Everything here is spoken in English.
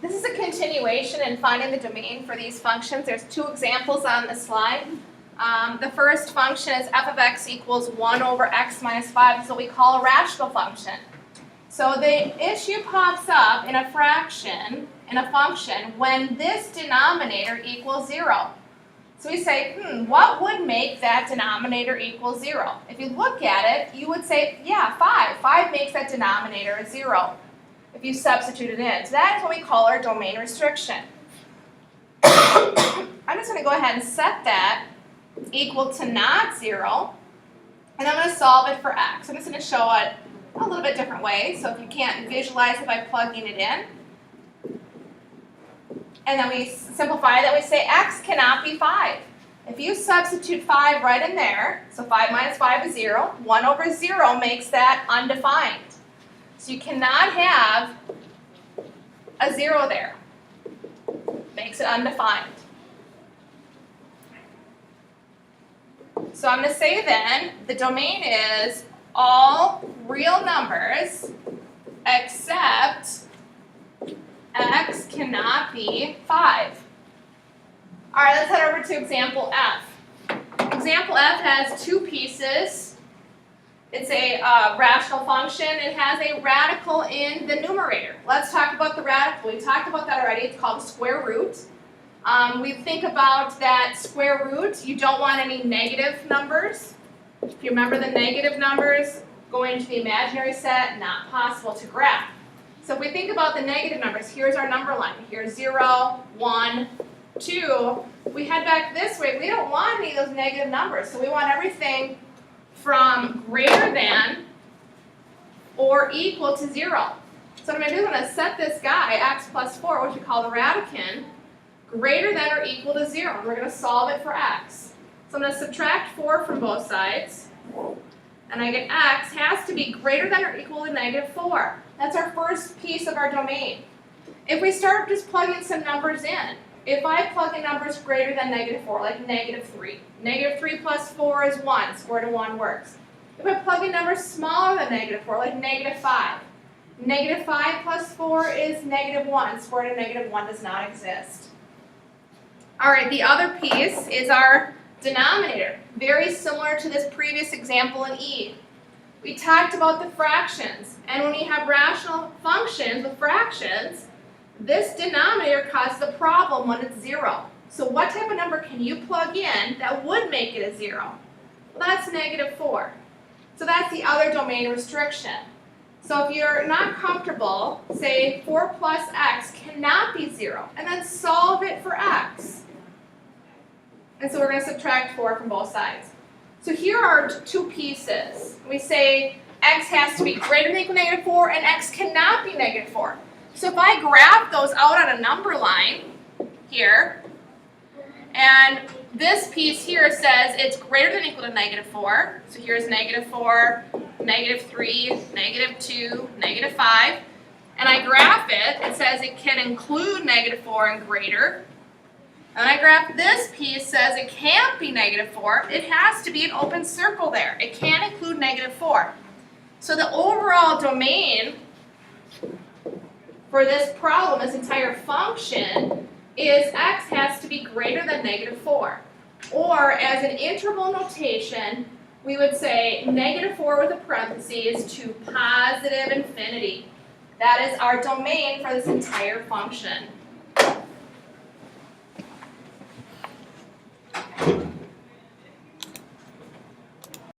This is a continuation in finding the domain for these functions. There's two examples on the slide. The first function is f of x equals 1 over x minus 5. This is what we call a rational function. So the issue pops up in a fraction, in a function, when this denominator equals 0. So we say, what would make that denominator equal 0? If you look at it, you would say, yeah, 5. 5 makes that denominator a 0 if you substitute it in. So that is what we call our domain restriction. I'm just going to go ahead and set that equal to not 0, and I'm going to solve it for x. I'm just going to show it a little bit different way, so if you can't visualize it by plugging it in. And then we simplify that, we say x cannot be 5. If you substitute 5 right in there, so 5 minus 5 is 0, 1 over 0 makes that undefined. So you cannot have a 0 there. Makes it undefined. So I'm going to say then, the domain is all real numbers except x cannot be 5. All right, let's head over to example F. Example F has two pieces. It's a rational function. It has a radical in the numerator. Let's talk about the radical. We talked about that already. It's called square root. We think about that square root. You don't want any negative numbers. If you remember the negative numbers going into the imaginary set, not possible to graph. So if we think about the negative numbers, here's our number line. Here's 0, 1, 2. We head back this way. We don't want any of those negative numbers. So we want everything from greater than or equal to 0. So what I'm going to do is I'm going to set this guy, x plus 4, which we call the radicand, greater than or equal to 0. And we're going to solve it for x. So I'm going to subtract 4 from both sides. And I get x has to be greater than or equal to negative 4. That's our first piece of our domain. If we start just plugging some numbers in, if I plug in numbers greater than negative 4, like negative 3. Negative 3 plus 4 is 1. Square root of 1 works. If I plug in numbers smaller than negative 4, like negative 5. Negative 5 plus 4 is negative 1. Square root of negative 1 does not exist. All right, the other piece is our denominator. Very similar to this previous example in E. We talked about the fractions. And when you have rational functions with fractions, this denominator causes a problem when it's 0. So what type of number can you plug in that would make it a 0? Well, that's negative 4. So that's the other domain restriction. So if you're not comfortable, say 4 plus x cannot be 0, and then solve it for x. And so we're going to subtract 4 from both sides. So here are two pieces. We say x has to be greater than or equal to negative 4, and x cannot be negative 4. So if I graph those out on a number line here, and this piece here says it's greater than or equal to negative 4. So here's negative 4, negative 3, negative 2, negative 5. And I graph it, it says it can include negative 4 and greater. And I graph this piece, says it can't be negative 4. It has to be an open circle there. It can't include negative 4. So the overall domain for this problem, this entire function, is x has to be greater than negative 4. Or as an interval notation, we would say negative 4 with a parentheses to positive infinity. That is our domain for this entire function.